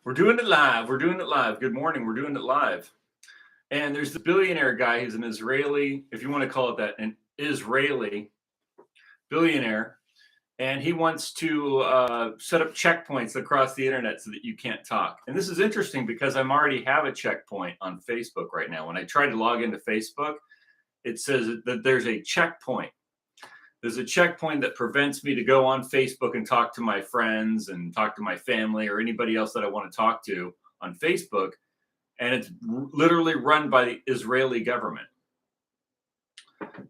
We're doing it live. We're doing it live. Good morning. We're doing it live. And there's the billionaire guy. He's an Israeli, if you want to call it that, an Israeli billionaire. And he wants to set up checkpoints across the internet so that you can't talk. And this is interesting because I already have a checkpoint on Facebook right now. When I try to log into Facebook, it says that there's a checkpoint. There's a checkpoint that prevents me to go on Facebook and talk to my friends and talk to my family or anybody else that I want to talk to on Facebook. And it's literally run by the Israeli government.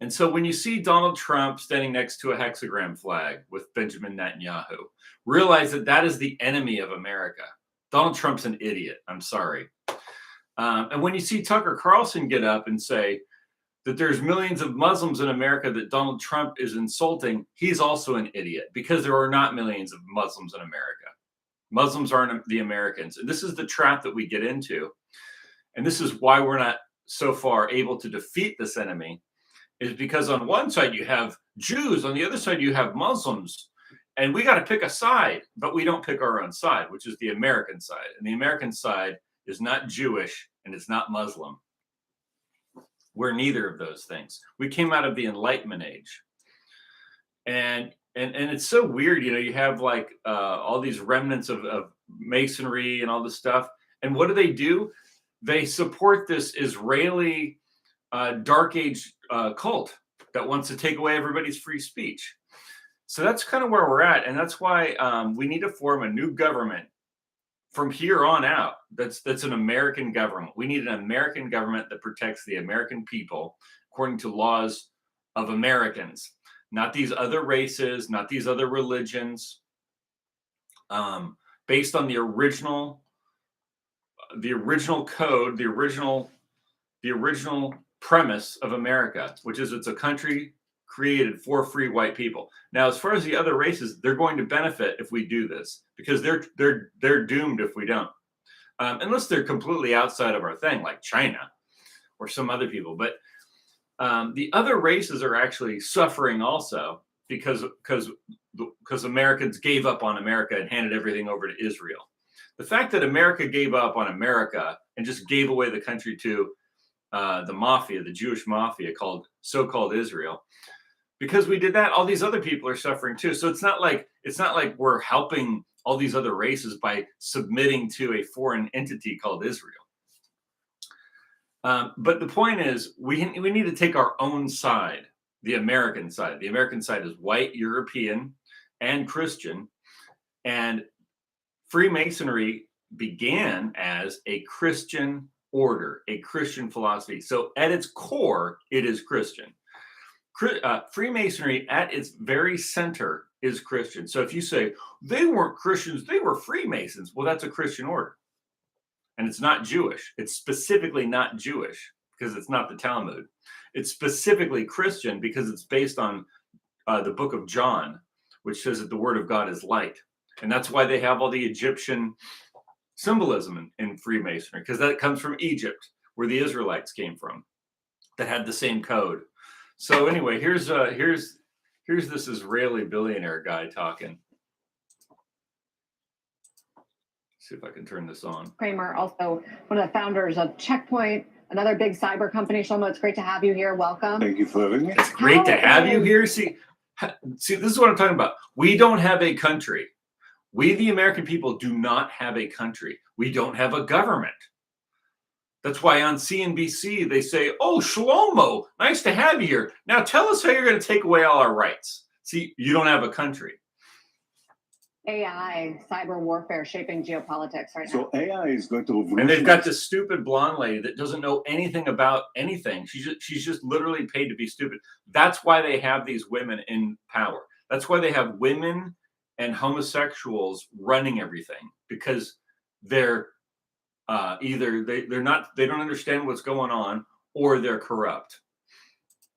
And so when you see Donald Trump standing next to a hexagram flag with Benjamin Netanyahu, realize that that is the enemy of America. Donald Trump's an idiot. I'm sorry. And when you see Tucker Carlson get up and say that there's millions of Muslims in America that Donald Trump is insulting, he's also an idiot because there are not millions of Muslims in America. Muslims aren't the Americans. And this is the trap that we get into. And this is why we're not so far able to defeat this enemy, is because on one side you have Jews, on the other side you have Muslims, and we got to pick a side, but we don't pick our own side, which is the American side. And the American side is not Jewish and it's not Muslim. We're neither of those things. We came out of the Enlightenment age. And it's so weird, you know, you have like all these remnants of masonry and all this stuff. And what do? They support this Israeli dark age cult that wants to take away everybody's free speech. So that's kind of where we're at. And that's why we need to form a new government from here on out. That's an American government. We need an American government that protects the American people according to laws of Americans, not these other races, not these other religions, based on the original code, the original premise of America, which is it's a country created for free white people. Now, as far as the other races, they're going to benefit if we do this because they're doomed if we don't, unless they're completely outside of our thing, like China or some other people. But the other races are actually suffering also because Americans gave up on America and handed everything over to Israel. The fact that America gave up on America and just gave away the country to the mafia, the Jewish mafia so-called Israel, because we did that, all these other people are suffering too. So it's not like we're helping all these other races by submitting to a foreign entity called Israel. But the point is, we need to take our own side, the American side. The American side is white, European, and Christian, and Freemasonry began as a Christian order, a Christian philosophy. So at its core, it is Christian. Freemasonry at its very center is Christian. So if you say they weren't Christians, they were Freemasons, well, that's a Christian order. And it's not Jewish. It's specifically not Jewish because it's not the Talmud. It's specifically Christian because it's based on the book of John, which says that the word of God is light. And that's why they have all the Egyptian symbolism in Freemasonry, because that comes from Egypt, where the Israelites came from, that had the same code. So anyway, here's this Israeli billionaire guy talking. See if I can turn this on. Kramer, also one of the founders of Checkpoint, another big cyber company. Shlomo, it's great to have you here. Welcome. Thank you for having me. It's great to have you here. See, this is what I'm talking about. We don't have a country. We, the American people, do not have a country. We don't have a government. That's why on CNBC, they say, oh, Shlomo, nice to have you here. Now tell us how you're going to take away all our rights. See, you don't have a country. AI, cyber warfare shaping geopolitics right now. So AI is going to revolutionize. And they've got this stupid blonde lady that doesn't know anything about anything. She's just literally paid to be stupid. That's why they have these women in power. That's why they have women and homosexuals running everything, because they're either they don't understand what's going on, or they're corrupt.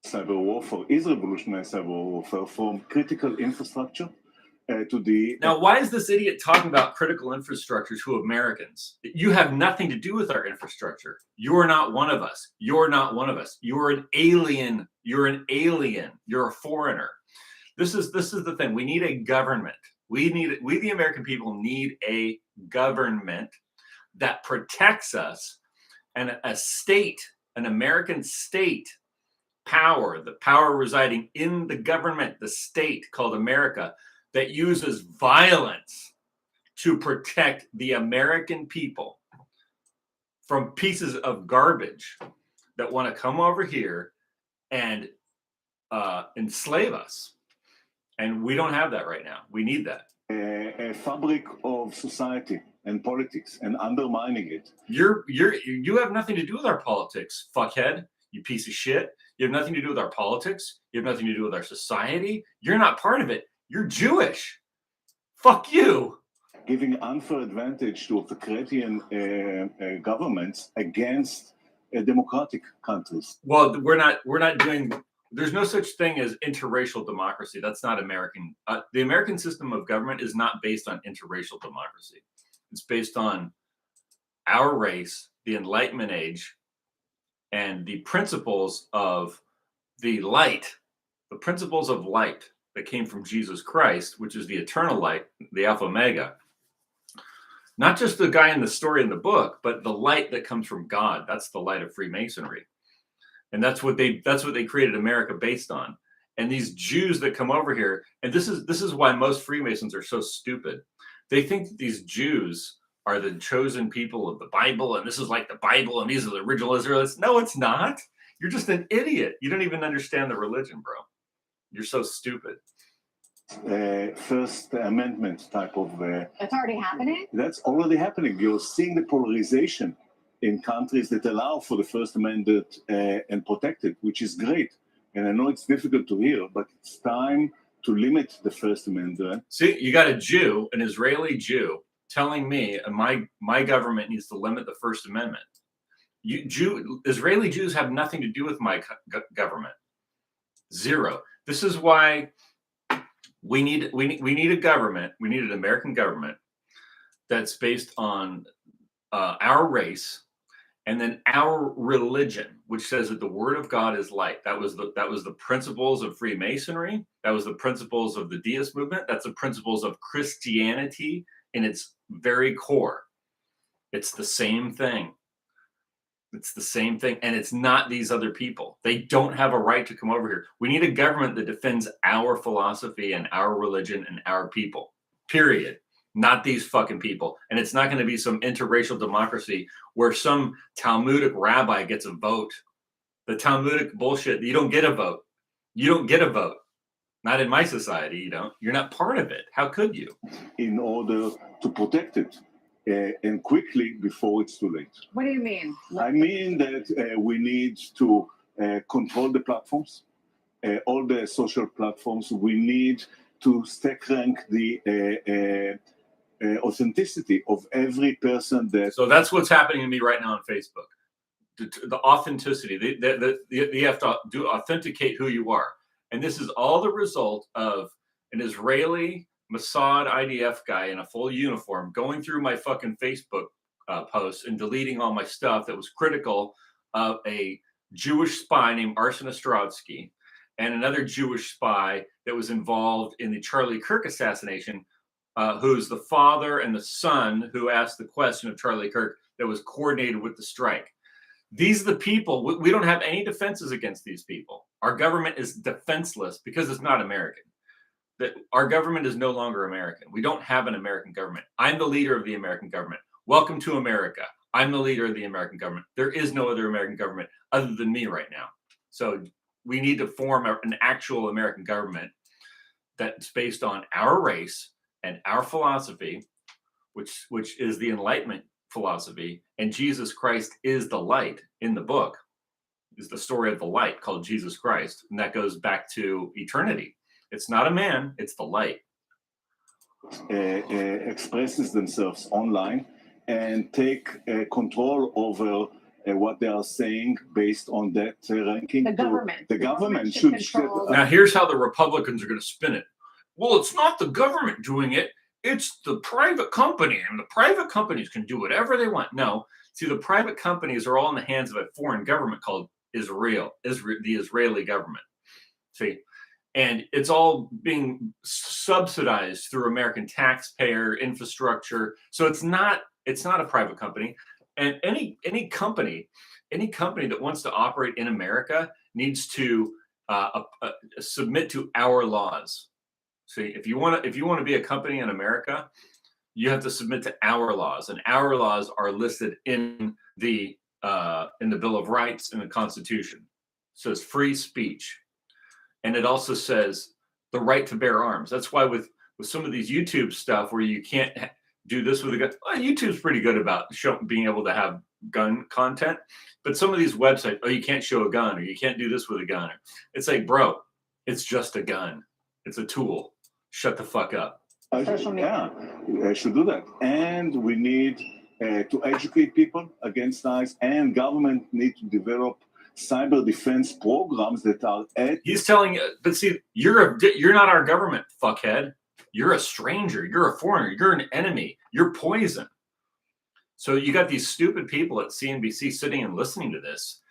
Cyber warfare is revolutionized cyber warfare from critical infrastructure to the. Now, why is this idiot talking about critical infrastructure to Americans? You have nothing to do with our infrastructure. You're not one of us. You're not one of us. You're an alien. You're an alien. You're a foreigner. This is the thing. We need a government. We the American people need a government that protects us, and a state, an American state power, the power residing in the government, the state called America, that uses violence to protect the American people from pieces of garbage that want to come over here and enslave us. And we don't have that right now. We need that. A fabric of society and politics and undermining it. You have nothing to do with our politics, fuckhead, you piece of shit. You have nothing to do with our politics. You have nothing to do with our society. You're not part of it. You're Jewish. Fuck you. Giving unfair advantage to authoritarian governments against democratic countries. Well, we're not doing. There's no such thing as interracial democracy. That's not American. The American system of government is not based on interracial democracy. It's based on our race, the Enlightenment age, and the principles of the light, the principles of light that came from Jesus Christ, which is the eternal light, the Alpha Omega. Not just the guy in the story in the book, but the light that comes from God. That's the light of Freemasonry. And that's what they created America based on. And these Jews that come over here, and this is why most Freemasons are so stupid. They think that these Jews are the chosen people of the Bible, and this is like the Bible, and these are the original Israelites. No, it's not. You're just an idiot. You don't even understand the religion, bro. You're so stupid. First Amendment type of. That's already happening? That's already happening. You're seeing the polarization in countries that allow for the First Amendment and protect it, which is great. And I know it's difficult to hear, but it's time to limit the First Amendment. See, you got a Jew, an Israeli Jew, telling me my government needs to limit the First Amendment. Israeli Jews have nothing to do with my government. Zero. This is why we need a government. We need an American government that's based on our race, and then our religion, which says that the Word of God is light. That was the principles of Freemasonry. That was the principles of the Deist movement. That's the principles of Christianity in its very core. It's the same thing. It's the same thing. And it's not these other people. They don't have a right to come over here. We need a government that defends our philosophy and our religion and our people, period. Not these fucking people. And it's not going to be some interracial democracy where some Talmudic rabbi gets a vote. The Talmudic bullshit, you don't get a vote. You don't get a vote. Not in my society, you don't. You're not part of it. How could you? In order to protect it and quickly before it's too late. What do you mean? I mean that we need to control the platforms, all the social platforms. We need to stack rank the authenticity of every person that. So that's what's happening to me right now on Facebook. The authenticity. You have to authenticate who you are. And this is all the result of an Israeli Mossad IDF guy in a full uniform going through my fucking Facebook posts and deleting all my stuff that was critical of a Jewish spy named Arsen Ostrovsky and another Jewish spy that was involved in the Charlie Kirk assassination, who's the father and the son who asked the question of Charlie Kirk that was coordinated with the strike. These are the people. We don't have any defenses against these people. Our government is defenseless because it's not American. That our government is no longer American. We don't have an American government. I'm the leader of the American government. Welcome to America. I'm the leader of the American government. There is no other American government other than me right now. So we need to form an actual American government that's based on our race and our philosophy, which is the Enlightenment philosophy. And Jesus Christ is the light in the book, is the story of the light called Jesus Christ. And that goes back to eternity. It's not a man, it's the light. Expresses themselves online and take control over what they are saying based on that ranking. The government. The government should. Now, here's how the Republicans are going to spin it. Well, it's not the government doing it. It's the private company, and the private companies can do whatever they want. No, see, the private companies are all in the hands of a foreign government called Israel, the Israeli government. See, and it's all being subsidized through American taxpayer infrastructure. So it's not a private company. And any company that wants to operate in America needs to submit to our laws. See, if you want to be a company in America, you have to submit to our laws, and our laws are listed in the Bill of Rights and the Constitution. It says free speech, and it also says the right to bear arms. That's why with some of these YouTube stuff where you can't do this with a gun, well, YouTube's pretty good about being able to have gun content, but some of these websites, oh, you can't show a gun, or you can't do this with a gun. It's like, bro, it's just a gun. It's a tool. Shut the fuck up. Social I should do that. And we need to educate people against knives, and government need to develop cyber defense programs that are He's telling you, but see, you're not our government, fuckhead. You're a stranger. You're a foreigner. You're an enemy. You're poison. So you got these stupid people at CNBC sitting and listening to this.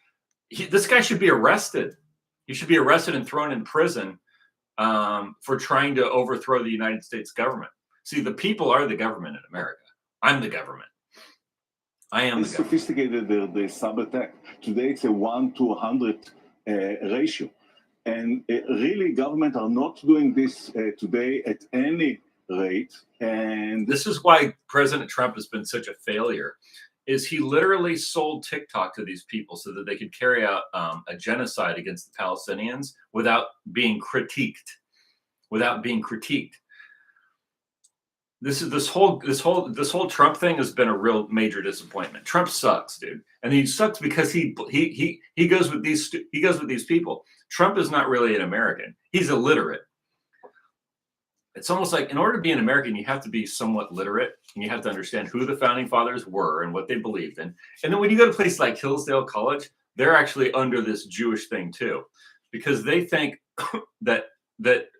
This guy should be arrested. He should be arrested and thrown in prison for trying to overthrow the United States government. See, the people are the government in America. I'm the government. I am the government. Sophisticated the cyber attack. Today it's a 1 to 100 ratio. And really, government are not doing this today at any rate. And this is why President Trump has been such a failure. Is he literally sold TikTok to these people so that they could carry out a genocide against the Palestinians without being critiqued. This whole Trump thing has been a real major disappointment. Trump sucks, dude, and he sucks because he goes with these people. Trump is not really an American. He's illiterate. It's almost like in order to be an American, you have to be somewhat literate, and you have to understand who the founding fathers were and what they believed in. And then when you go to places like Hillsdale College, they're actually under this Jewish thing too, because they think that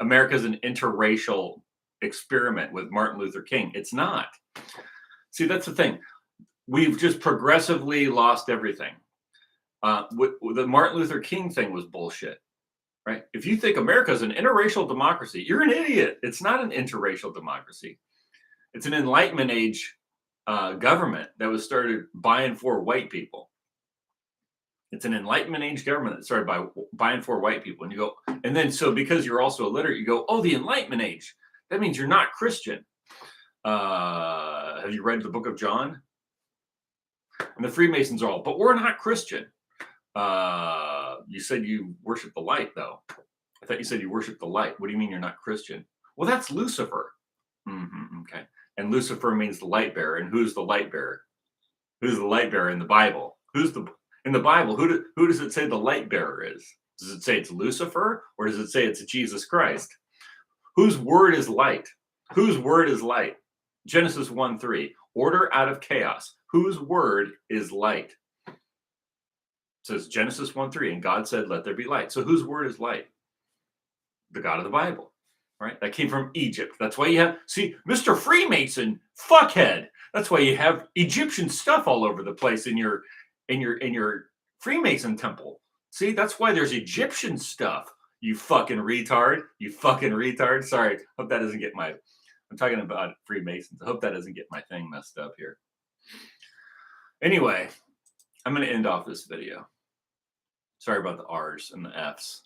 America is an interracial experiment with Martin Luther King. It's not. See, that's the thing. We've just progressively lost everything. The Martin Luther King thing was bullshit, right? If you think America is an interracial democracy, you're an idiot. It's not an interracial democracy. It's an Enlightenment age government that was started by and for white people. It's an Enlightenment age government that started by and for white people. And you go, and then so because you're also illiterate, you go, oh, the Enlightenment age. That means you're not Christian. Have you read the Book of John? And the Freemasons are all, but we're not Christian. You said you worship the light, though. I thought you said you worship the light. What do you mean you're not Christian? Well, that's Lucifer. Okay. And Lucifer means the light bearer. And who's the light bearer? Who's the light bearer in the Bible? In the Bible? Who does it say the light bearer is? Does it say it's Lucifer, or does it say it's Jesus Christ? Whose word is light? Whose word is light? Genesis 1:3. Order out of chaos. Whose word is light? It says Genesis 1:3, and God said, let there be light. So whose word is light? The God of the Bible, right? That came from Egypt. That's why you have, see, Mr. Freemason, fuckhead. That's why you have Egyptian stuff all over the place in your Freemason temple. See, that's why there's Egyptian stuff. You fucking retard. You fucking retard. Sorry. Hope that doesn't get I'm talking about Freemasons. I hope that doesn't get my thing messed up here. Anyway, I'm going to end off this video. Sorry about the R's and the F's.